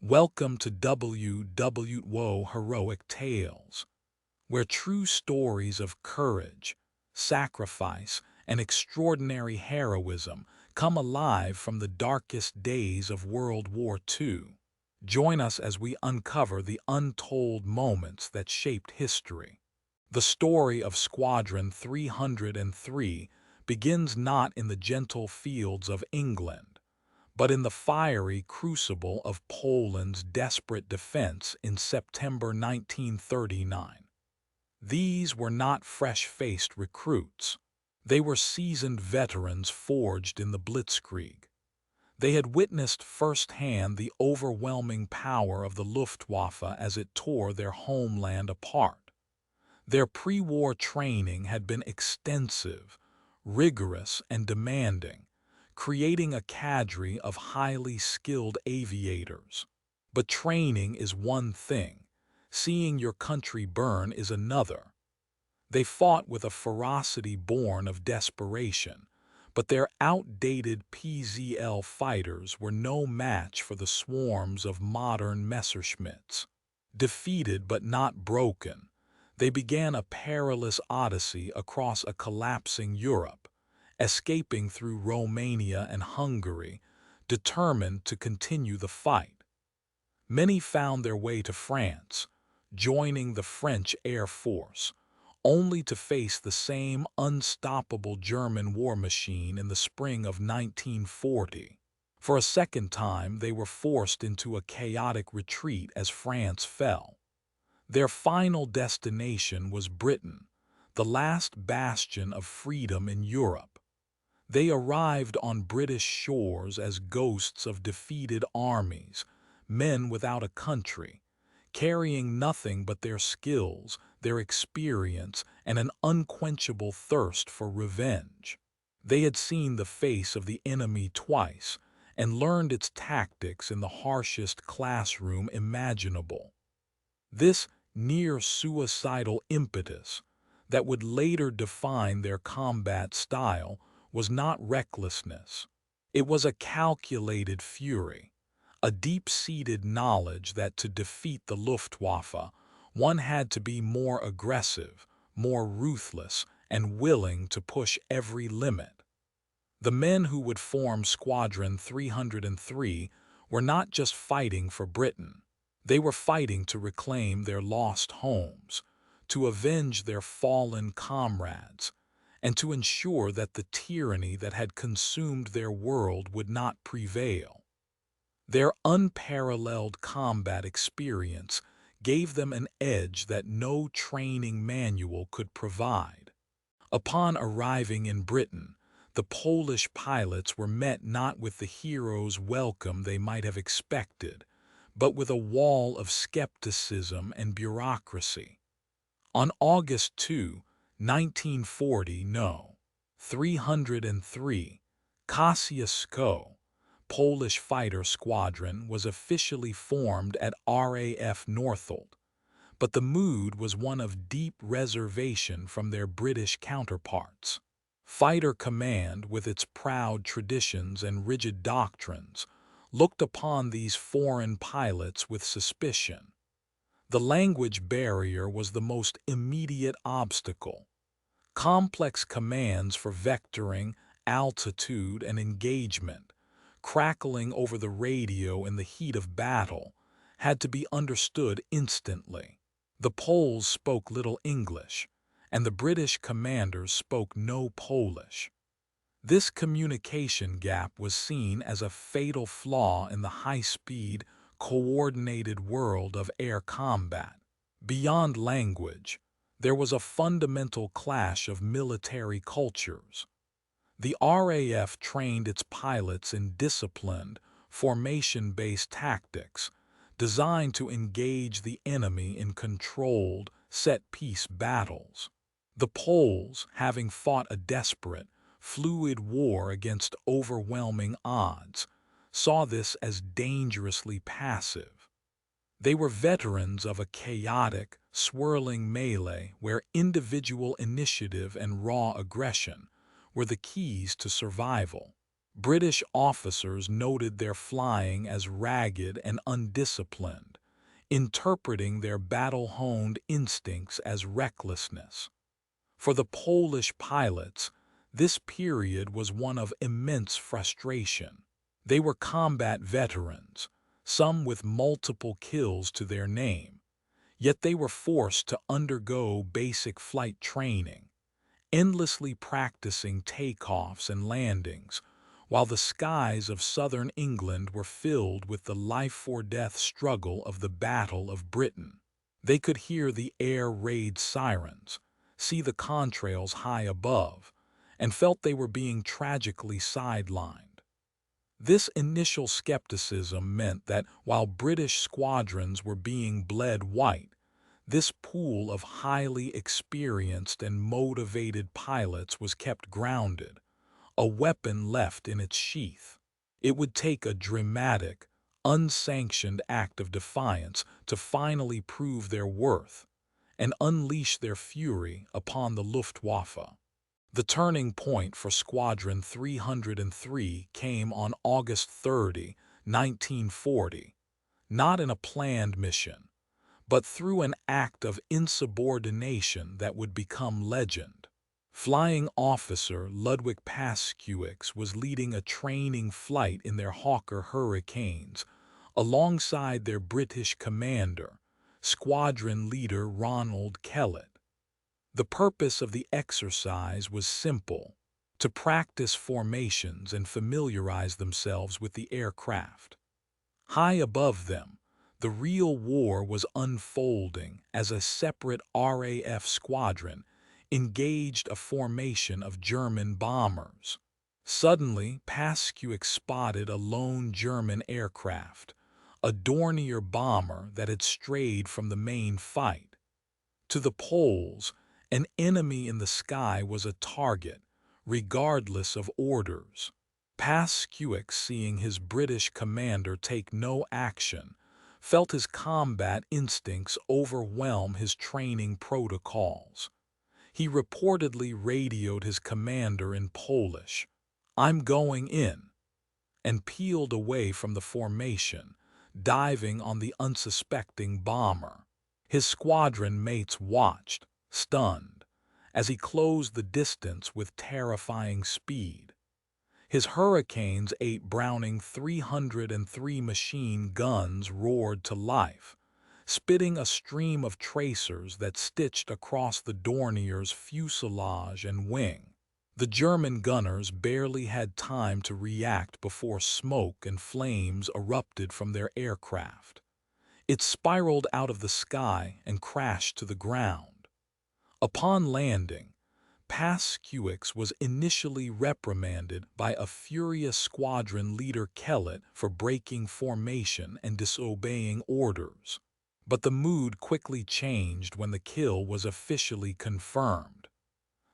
Welcome to WWO Heroic Tales, where true stories of courage, sacrifice, and extraordinary heroism come alive from the darkest days of World War II. Join us as we uncover the untold moments that shaped history. The story of Squadron 303 begins not in the gentle fields of England, but in the fiery crucible of Poland's desperate defense in September 1939. These were not fresh-faced recruits. They were seasoned veterans forged in the Blitzkrieg. They had witnessed firsthand the overwhelming power of the Luftwaffe as it tore their homeland apart. Their pre-war training had been extensive, rigorous, and demanding, creating a cadre of highly skilled aviators. But training is one thing, seeing your country burn is another. They fought with a ferocity born of desperation, but their outdated PZL fighters were no match for the swarms of modern Messerschmitts. Defeated but not broken, they began a perilous odyssey across a collapsing Europe, escaping through Romania and Hungary, determined to continue the fight. Many found their way to France, joining the French Air Force, only to face the same unstoppable German war machine in the spring of 1940. For a second time, they were forced into a chaotic retreat as France fell. Their final destination was Britain, the last bastion of freedom in Europe. They arrived on British shores as ghosts of defeated armies, men without a country, carrying nothing but their skills, their experience, and an unquenchable thirst for revenge. They had seen the face of the enemy twice and learned its tactics in the harshest classroom imaginable. This near-suicidal impetus that would later define their combat style was not recklessness. It was a calculated fury, a deep-seated knowledge that to defeat the Luftwaffe, one had to be more aggressive, more ruthless, and willing to push every limit. The men who would form Squadron 303 were not just fighting for Britain. They were fighting to reclaim their lost homes, to avenge their fallen comrades, and to ensure that the tyranny that had consumed their world would not prevail. Their unparalleled combat experience gave them an edge that no training manual could provide. Upon arriving in Britain, the Polish pilots were met not with the hero's welcome they might have expected, but with a wall of skepticism and bureaucracy. On August 2, 1940, No. 303, Kosciuszko, Polish fighter squadron was officially formed at RAF Northolt, but the mood was one of deep reservation from their British counterparts. Fighter Command, with its proud traditions and rigid doctrines, looked upon these foreign pilots with suspicion. The language barrier was the most immediate obstacle. Complex commands for vectoring, altitude, and engagement, crackling over the radio in the heat of battle, had to be understood instantly. The Poles spoke little English, and the British commanders spoke no Polish. This communication gap was seen as a fatal flaw in the high-speed, coordinated world of air combat. Beyond language, there was a fundamental clash of military cultures. The RAF trained its pilots in disciplined, formation-based tactics, designed to engage the enemy in controlled, set-piece battles. The Poles, having fought a desperate, fluid war against overwhelming odds, saw this as dangerously passive. They were veterans of a chaotic, swirling melee where individual initiative and raw aggression were the keys to survival. British officers noted their flying as ragged and undisciplined, interpreting their battle-honed instincts as recklessness. For the Polish pilots, this period was one of immense frustration. They were combat veterans, some with multiple kills to their name, yet they were forced to undergo basic flight training, endlessly practicing takeoffs and landings, while the skies of southern England were filled with the life-or-death struggle of the Battle of Britain. They could hear the air raid sirens, see the contrails high above, and felt they were being tragically sidelined. This initial skepticism meant that while British squadrons were being bled white, this pool of highly experienced and motivated pilots was kept grounded, a weapon left in its sheath. It would take a dramatic, unsanctioned act of defiance to finally prove their worth and unleash their fury upon the Luftwaffe. The turning point for Squadron 303 came on August 30, 1940, not in a planned mission, but through an act of insubordination that would become legend. Flying officer Ludwig Paskiewicz was leading a training flight in their Hawker Hurricanes, alongside their British commander, squadron leader Ronald Kellett. The purpose of the exercise was simple: to practice formations and familiarize themselves with the aircraft. High above them, the real war was unfolding as a separate RAF squadron engaged a formation of German bombers. Suddenly, Paskiewicz spotted a lone German aircraft, a Dornier bomber that had strayed from the main fight. To the Poles, an enemy in the sky was a target, regardless of orders. Paskiewicz, seeing his British commander take no action, felt his combat instincts overwhelm his training protocols. He reportedly radioed his commander in Polish, "I'm going in," and peeled away from the formation, diving on the unsuspecting bomber. His squadron mates watched, stunned, as he closed the distance with terrifying speed. His Hurricanes 8 Browning 303 machine guns roared to life, spitting a stream of tracers that stitched across the Dornier's fuselage and wing. The German gunners barely had time to react before smoke and flames erupted from their aircraft. It spiraled out of the sky and crashed to the ground. Upon landing, Paskiewicz was initially reprimanded by a furious squadron leader Kellett for breaking formation and disobeying orders. But the mood quickly changed when the kill was officially confirmed.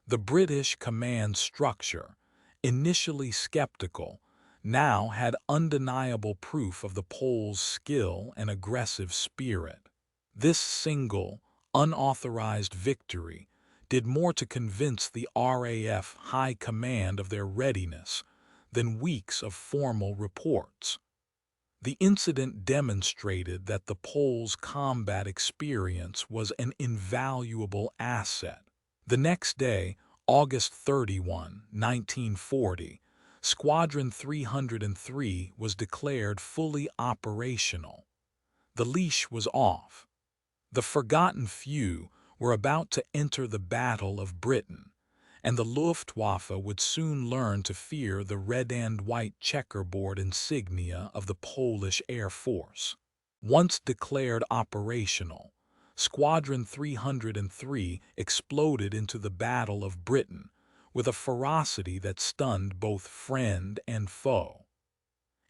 The British command structure, initially skeptical, now had undeniable proof of the Poles' skill and aggressive spirit. This single, unauthorized victory did more to convince the RAF High Command of their readiness than weeks of formal reports. The incident demonstrated that the Poles' combat experience was an invaluable asset. The next day, August 31, 1940, Squadron 303 was declared fully operational. The leash was off. The forgotten few were about to enter the Battle of Britain, and the Luftwaffe would soon learn to fear the red and white checkerboard insignia of the Polish Air Force. Once declared operational, Squadron 303 exploded into the Battle of Britain with a ferocity that stunned both friend and foe.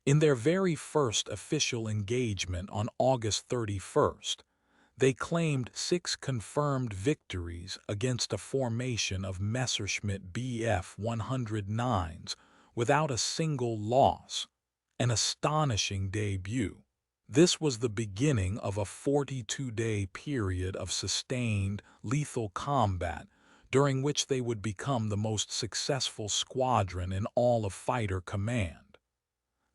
In their very first official engagement on August 31st, they claimed 6 confirmed victories against a formation of Messerschmitt Bf 109s without a single loss, an astonishing debut. This was the beginning of a 42-day period of sustained, lethal combat during which they would become the most successful squadron in all of fighter command.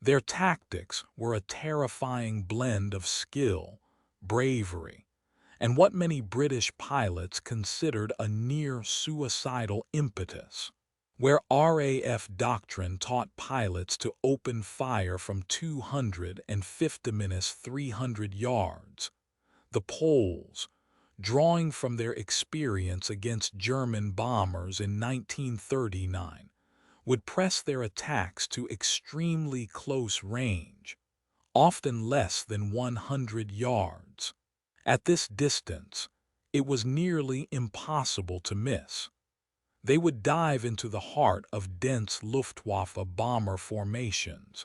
Their tactics were a terrifying blend of skill, bravery, and what many British pilots considered a near-suicidal impetus. Where RAF doctrine taught pilots to open fire from 250-300 yards, the Poles, drawing from their experience against German bombers in 1939, would press their attacks to extremely close range, often less than 100 yards. At this distance, it was nearly impossible to miss. They would dive into the heart of dense Luftwaffe bomber formations,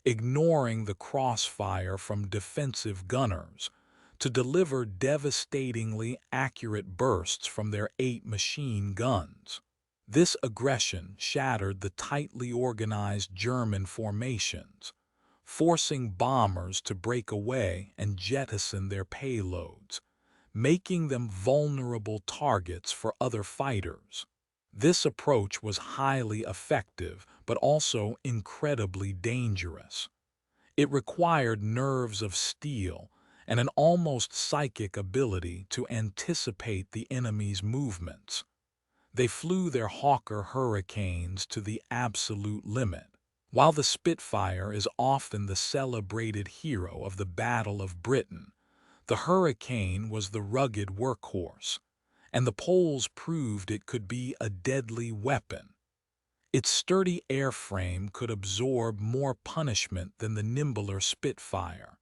ignoring the crossfire from defensive gunners, to deliver devastatingly accurate bursts from their 8 machine guns. This aggression shattered the tightly organized German formations, forcing bombers to break away and jettison their payloads, making them vulnerable targets for other fighters. This approach was highly effective, but also incredibly dangerous. It required nerves of steel and an almost psychic ability to anticipate the enemy's movements. They flew their Hawker Hurricanes to the absolute limit. While the Spitfire is often the celebrated hero of the Battle of Britain, the Hurricane was the rugged workhorse, and the Poles proved it could be a deadly weapon. Its sturdy airframe could absorb more punishment than the nimbler Spitfire,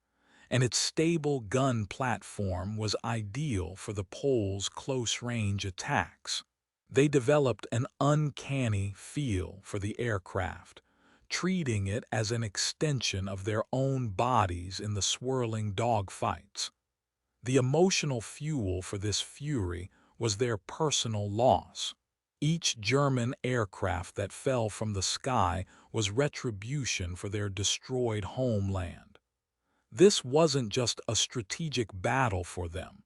and its stable gun platform was ideal for the Poles' close-range attacks. They developed an uncanny feel for the aircraft, treating it as an extension of their own bodies in the swirling dogfights. The emotional fuel for this fury was their personal loss. Each German aircraft that fell from the sky was retribution for their destroyed homeland. This wasn't just a strategic battle for them.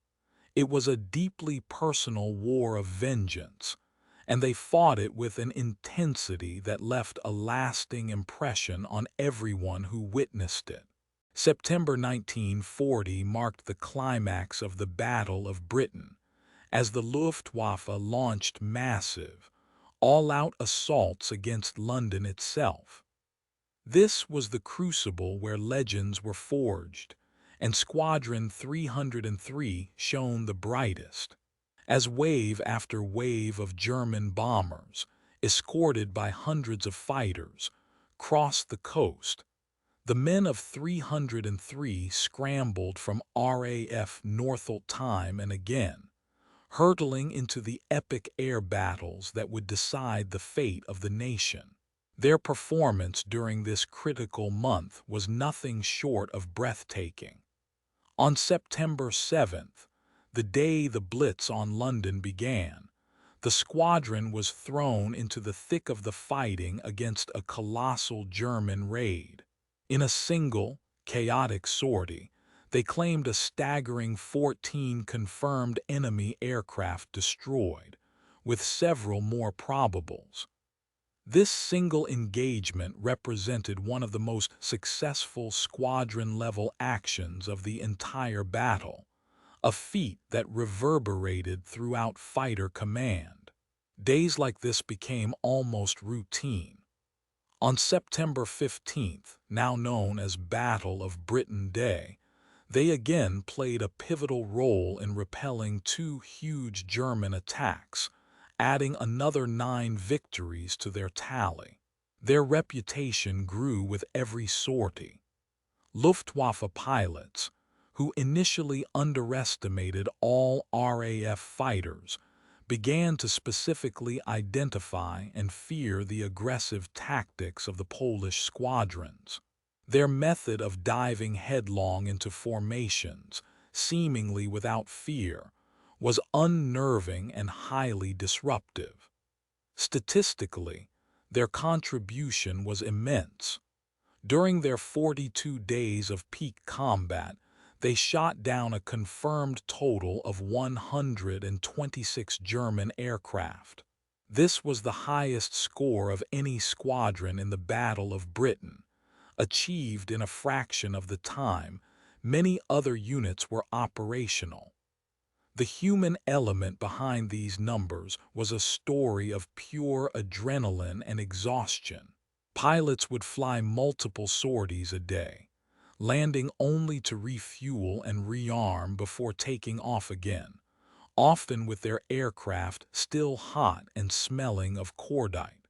It was a deeply personal war of vengeance, and they fought it with an intensity that left a lasting impression on everyone who witnessed it. September 1940 marked the climax of the Battle of Britain, as the Luftwaffe launched massive, all-out assaults against London itself. This was the crucible where legends were forged, and Squadron 303 shone the brightest. As wave after wave of German bombers, escorted by hundreds of fighters, crossed the coast, the men of 303 scrambled from RAF Northolt time and again, hurtling into the epic air battles that would decide the fate of the nation. Their performance during this critical month was nothing short of breathtaking. On September 7th, the day the Blitz on London began, the squadron was thrown into the thick of the fighting against a colossal German raid. In a single, chaotic sortie, they claimed a staggering 14 confirmed enemy aircraft destroyed, with several more probables. This single engagement represented one of the most successful squadron-level actions of the entire battle, a feat that reverberated throughout fighter command. Days like this became almost routine. On September 15th, now known as Battle of Britain Day, they again played a pivotal role in repelling 2 huge German attacks, adding another 9 victories to their tally. Their reputation grew with every sortie. Luftwaffe pilots, who initially underestimated all RAF fighters, began to specifically identify and fear the aggressive tactics of the Polish squadrons. Their method of diving headlong into formations, seemingly without fear, was unnerving and highly disruptive. Statistically, their contribution was immense. During their 42 days of peak combat, They shot down a confirmed total of 126 German aircraft. This was the highest score of any squadron in the Battle of Britain, achieved in a fraction of the time many other units were operational. The human element behind these numbers was a story of pure adrenaline and exhaustion. Pilots would fly multiple sorties a day, landing only to refuel and rearm before taking off again, often with their aircraft still hot and smelling of cordite.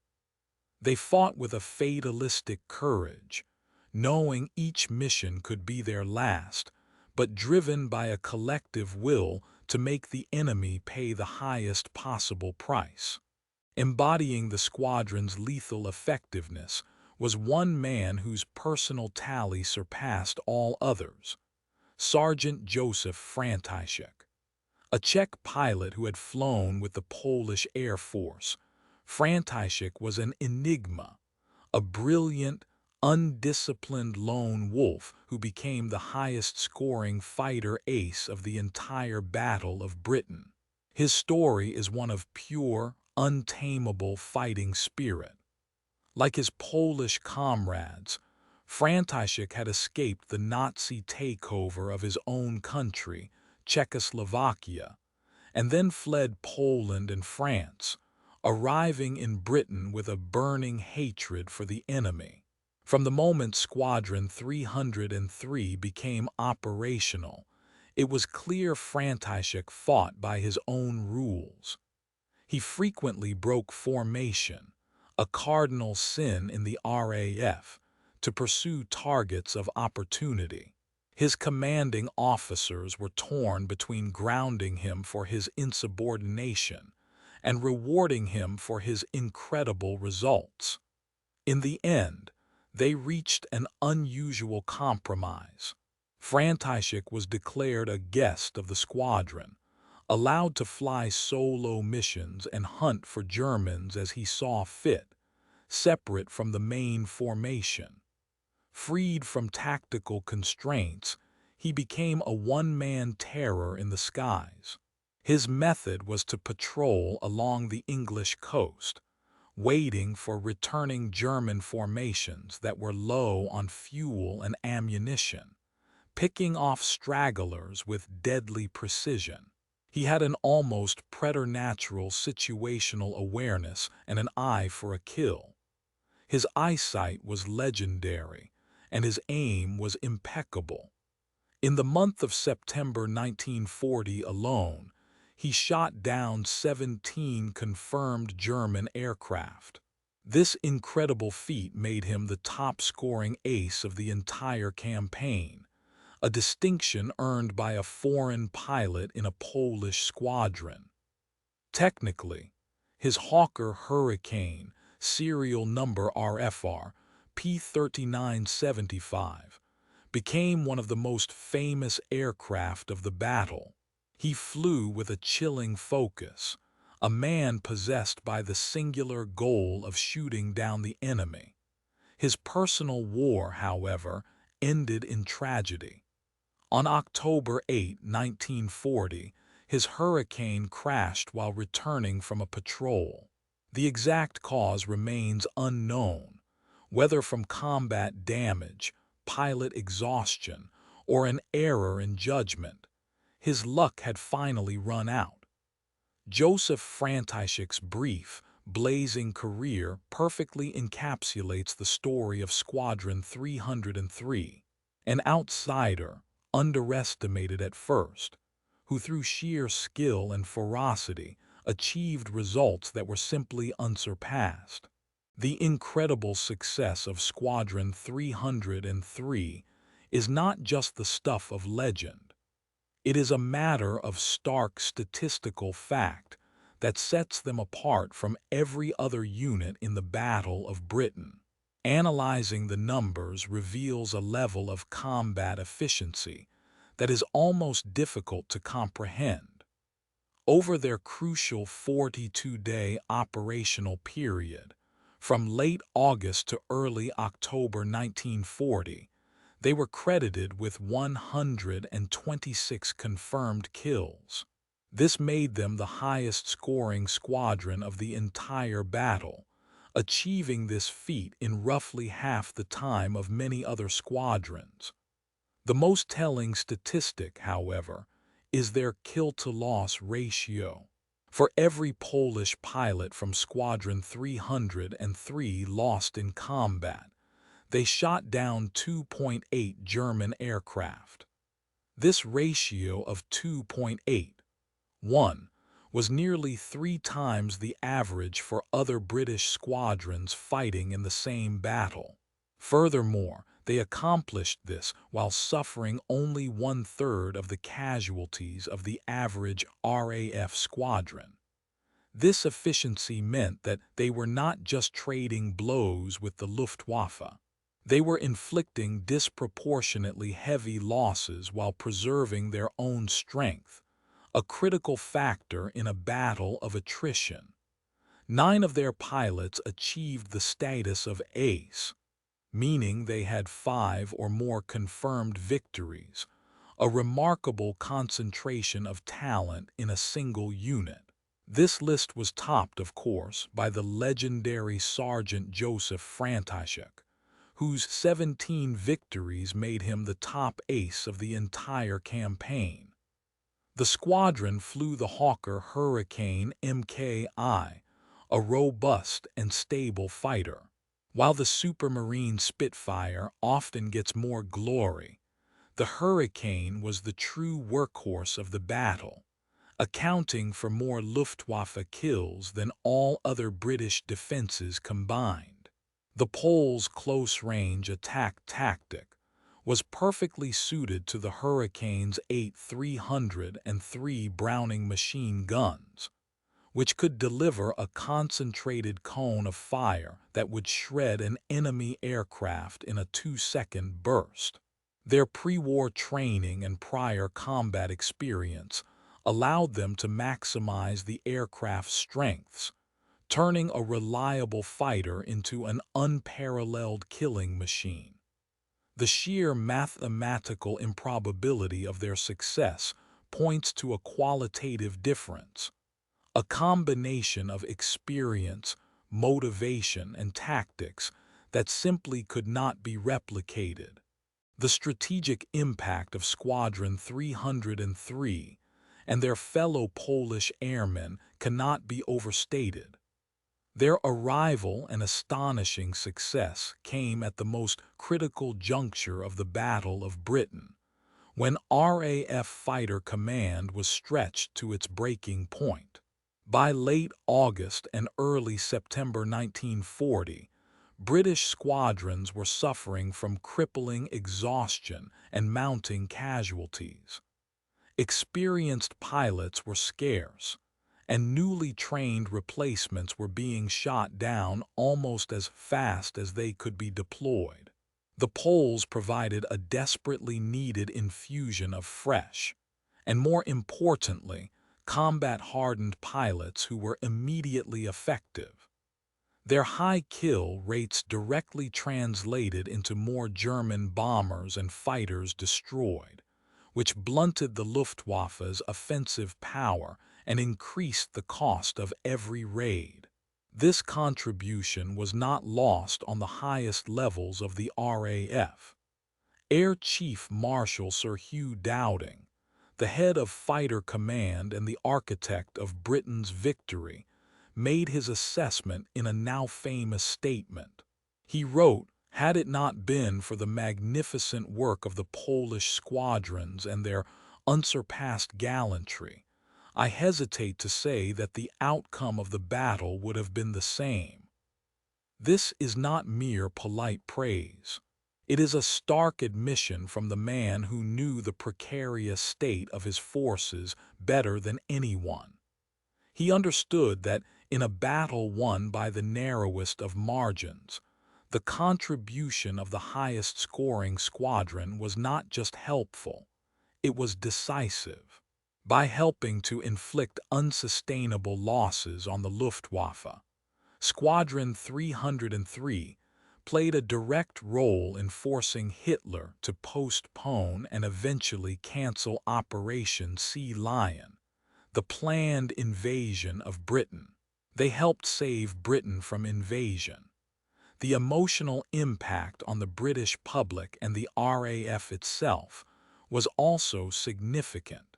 They fought with a fatalistic courage, knowing each mission could be their last, but driven by a collective will to make the enemy pay the highest possible price. Embodying the squadron's lethal effectiveness was one man whose personal tally surpassed all others, Sergeant Joseph Franciszek. A Czech pilot who had flown with the Polish Air Force, Franciszek was an enigma, a brilliant, undisciplined lone wolf who became the highest-scoring fighter ace of the entire Battle of Britain. His story is one of pure, untamable fighting spirit. Like his Polish comrades, Franciszek had escaped the Nazi takeover of his own country, Czechoslovakia, and then fled Poland and France, arriving in Britain with a burning hatred for the enemy. From the moment Squadron 303 became operational, it was clear Franciszek fought by his own rules. He frequently broke formation, a cardinal sin in the RAF, to pursue targets of opportunity. His commanding officers were torn between grounding him for his insubordination and rewarding him for his incredible results. In the end, they reached an unusual compromise. Franciszek was declared a guest of the squadron, allowed to fly solo missions and hunt for Germans as he saw fit, separate from the main formation. Freed from tactical constraints, he became a one-man terror in the skies. His method was to patrol along the English coast, waiting for returning German formations that were low on fuel and ammunition, picking off stragglers with deadly precision. He had an almost preternatural situational awareness and an eye for a kill. His eyesight was legendary, and his aim was impeccable. In the month of September 1940 alone, he shot down 17 confirmed German aircraft. This incredible feat made him the top-scoring ace of the entire campaign, a distinction earned by a foreign pilot in a Polish squadron. Technically, his Hawker Hurricane, serial number RFR P3975, became one of the most famous aircraft of the battle. He flew with a chilling focus, a man possessed by the singular goal of shooting down the enemy. His personal war, however, ended in tragedy. On October 8, 1940, his Hurricane crashed while returning from a patrol. The exact cause remains unknown, whether from combat damage, pilot exhaustion, or an error in judgment. His luck had finally run out. Joseph Franciszek's brief, blazing career perfectly encapsulates the story of Squadron 303, an outsider, underestimated at first, who through sheer skill and ferocity achieved results that were simply unsurpassed. The incredible success of Squadron 303 is not just the stuff of legend. It is a matter of stark statistical fact that sets them apart from every other unit in the Battle of Britain. Analyzing the numbers reveals a level of combat efficiency that is almost difficult to comprehend. Over their crucial 42-day operational period, from late August to early October 1940, They were credited with 126 confirmed kills. This made them the highest-scoring squadron of the entire battle, achieving this feat in roughly half the time of many other squadrons. The most telling statistic, however, is their kill-to-loss ratio. For every Polish pilot from Squadron 303 lost in combat, they shot down 2.8 German aircraft. This ratio of 2.81 was nearly 3 times the average for other British squadrons fighting in the same battle. Furthermore, they accomplished this while suffering only one-third of the casualties of the average RAF squadron. This efficiency meant that they were not just trading blows with the Luftwaffe. They were inflicting disproportionately heavy losses while preserving their own strength, a critical factor in a battle of attrition. 9 of their pilots achieved the status of ace, meaning they had 5 or more confirmed victories, a remarkable concentration of talent in a single unit. This list was topped, of course, by the legendary Sergeant Joseph František, whose 17 victories made him the top ace of the entire campaign. The squadron flew the Hawker Hurricane Mki, a robust and stable fighter. While the Supermarine Spitfire often gets more glory, the Hurricane was the true workhorse of the battle, accounting for more Luftwaffe kills than all other British defenses combined. The Poles' close-range attack tactic was perfectly suited to the Hurricane's 8 303 Browning machine guns, which could deliver a concentrated cone of fire that would shred an enemy aircraft in a 2-second burst. Their pre-war training and prior combat experience allowed them to maximize the aircraft's strengths, turning a reliable fighter into an unparalleled killing machine. The sheer mathematical improbability of their success points to a qualitative difference, a combination of experience, motivation, and tactics that simply could not be replicated. The strategic impact of Squadron 303 and their fellow Polish airmen cannot be overstated. Their arrival and astonishing success came at the most critical juncture of the Battle of Britain, when RAF Fighter Command was stretched to its breaking point. By late August and early September 1940, British squadrons were suffering from crippling exhaustion and mounting casualties. Experienced pilots were scarce, and newly trained replacements were being shot down almost as fast as they could be deployed. The Poles provided a desperately needed infusion of fresh, and more importantly, combat-hardened pilots who were immediately effective. Their high kill rates directly translated into more German bombers and fighters destroyed, which blunted the Luftwaffe's offensive power and increased the cost of every raid. This contribution was not lost on the highest levels of the RAF. Air Chief Marshal Sir Hugh Dowding, the head of Fighter Command and the architect of Britain's victory, made his assessment in a now famous statement. He wrote, "Had it not been for the magnificent work of the Polish squadrons and their unsurpassed gallantry, I hesitate to say that the outcome of the battle would have been the same." This is not mere polite praise. It is a stark admission from the man who knew the precarious state of his forces better than anyone. He understood that in a battle won by the narrowest of margins, the contribution of the highest-scoring squadron was not just helpful, it was decisive. By helping to inflict unsustainable losses on the Luftwaffe, Squadron 303 played a direct role in forcing Hitler to postpone and eventually cancel Operation Sea Lion, the planned invasion of Britain. They helped save Britain from invasion. The emotional impact on the British public and the RAF itself was also significant.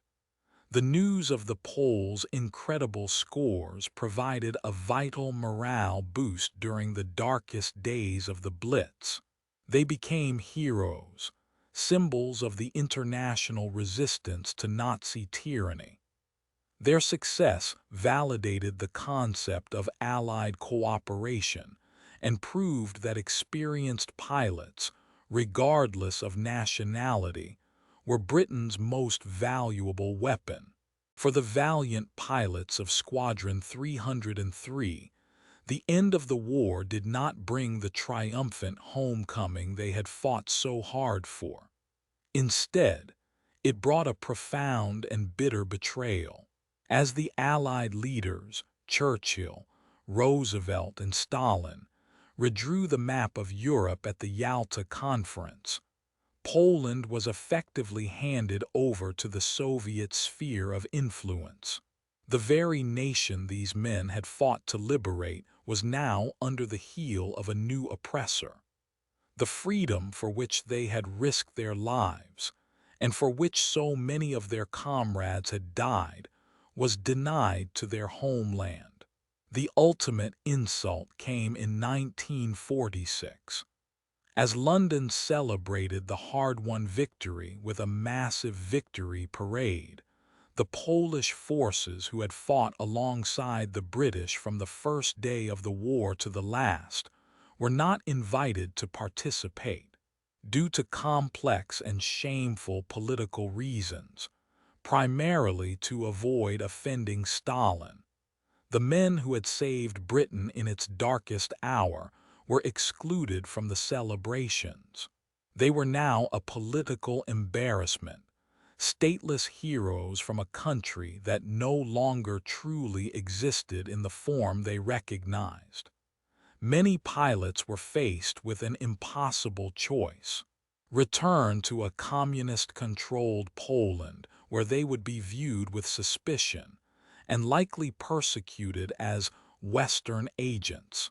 The news of the Poles' incredible scores provided a vital morale boost during the darkest days of the Blitz. They became heroes, symbols of the international resistance to Nazi tyranny. Their success validated the concept of Allied cooperation and proved that experienced pilots, regardless of nationality, were Britain's most valuable weapon. For the valiant pilots of Squadron 303, the end of the war did not bring the triumphant homecoming they had fought so hard for. Instead, it brought a profound and bitter betrayal. As the Allied leaders, Churchill, Roosevelt, and Stalin, redrew the map of Europe at the Yalta Conference, Poland was effectively handed over to the Soviet sphere of influence. The very nation these men had fought to liberate was now under the heel of a new oppressor. The freedom for which they had risked their lives, and for which so many of their comrades had died, was denied to their homeland. The ultimate insult came in 1946. As London celebrated the hard-won victory with a massive victory parade, the Polish forces who had fought alongside the British from the first day of the war to the last were not invited to participate. Due to complex and shameful political reasons, primarily to avoid offending Stalin, the men who had saved Britain in its darkest hour were excluded from the celebrations. They were now a political embarrassment, stateless heroes from a country that no longer truly existed in the form they recognized. Many pilots were faced with an impossible choice: return to a communist-controlled Poland where they would be viewed with suspicion and likely persecuted as Western agents,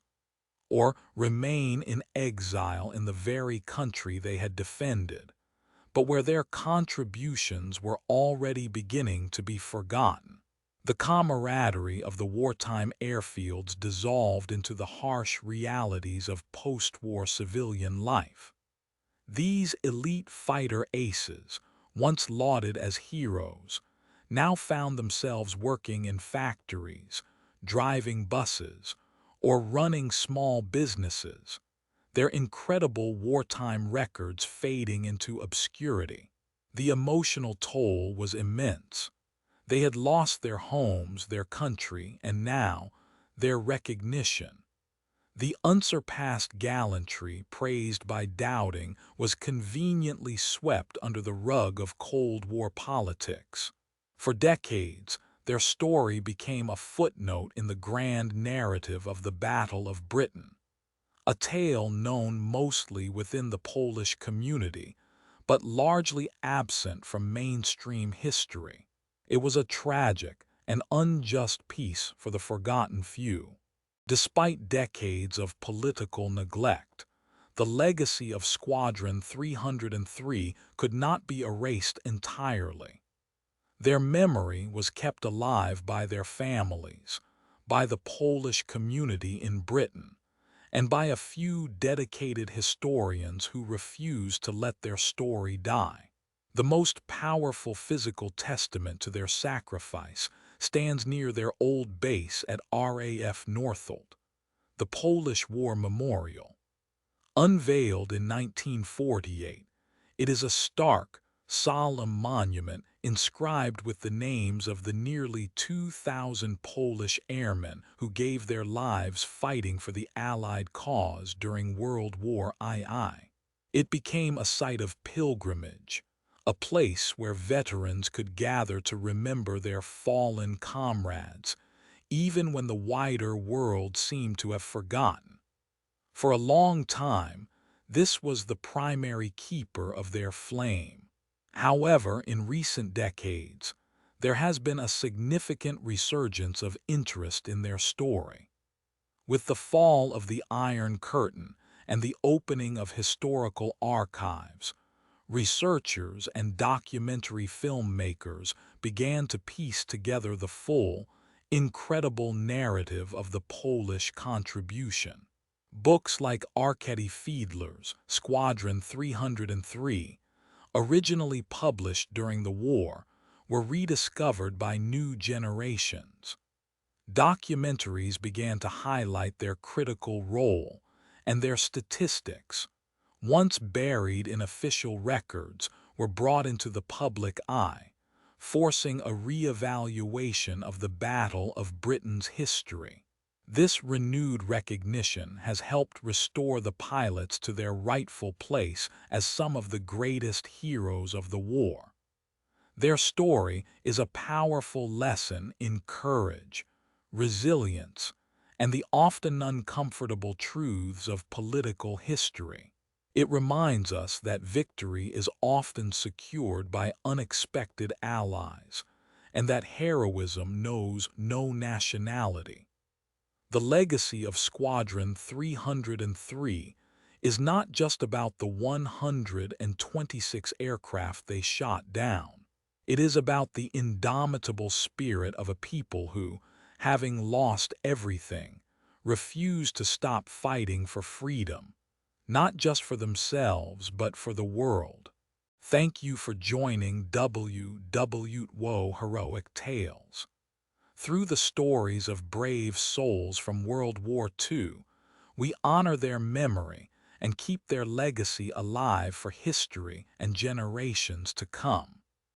or remain in exile in the very country they had defended, but where their contributions were already beginning to be forgotten. The camaraderie of the wartime airfields dissolved into the harsh realities of post-war civilian life. These elite fighter aces, once lauded as heroes, now found themselves working in factories, driving buses, or running small businesses, their incredible wartime records fading into obscurity. The emotional toll was immense. They had lost their homes, their country, and now their recognition. The unsurpassed gallantry praised by Dowding was conveniently swept under the rug of Cold War politics. For decades, their story became a footnote in the grand narrative of the Battle of Britain, a tale known mostly within the Polish community, but largely absent from mainstream history. It was a tragic and unjust piece for the forgotten few. Despite decades of political neglect, the legacy of Squadron 303 could not be erased entirely. Their memory was kept alive by their families, by the Polish community in Britain, and by a few dedicated historians who refused to let their story die. The most powerful physical testament to their sacrifice stands near their old base at RAF Northolt, the Polish War Memorial. Unveiled in 1948, it is a stark, solemn monument inscribed with the names of the nearly 2,000 Polish airmen who gave their lives fighting for the Allied cause during World War II. It became a site of pilgrimage, a place where veterans could gather to remember their fallen comrades, even when the wider world seemed to have forgotten. For a long time, this was the primary keeper of their flame. However, in recent decades, there has been a significant resurgence of interest in their story. With the fall of the Iron Curtain and the opening of historical archives, researchers and documentary filmmakers began to piece together the full, incredible narrative of the Polish contribution. Books like Arkady Fiedler's Squadron 303, originally published during the war, were rediscovered by new generations. Documentaries began to highlight their critical role, and their statistics, once buried in official records, were brought into the public eye, forcing a re-evaluation of the Battle of Britain's history. This renewed recognition has helped restore the pilots to their rightful place as some of the greatest heroes of the war. Their story is a powerful lesson in courage, resilience, and the often uncomfortable truths of political history. It reminds us that victory is often secured by unexpected allies, and that heroism knows no nationality. The legacy of Squadron 303 is not just about the 126 aircraft they shot down. It is about the indomitable spirit of a people who, having lost everything, refused to stop fighting for freedom, not just for themselves but for the world. Thank you for joining WWO Heroic Tales. Through the stories of brave souls from World War II, we honor their memory and keep their legacy alive for history and generations to come.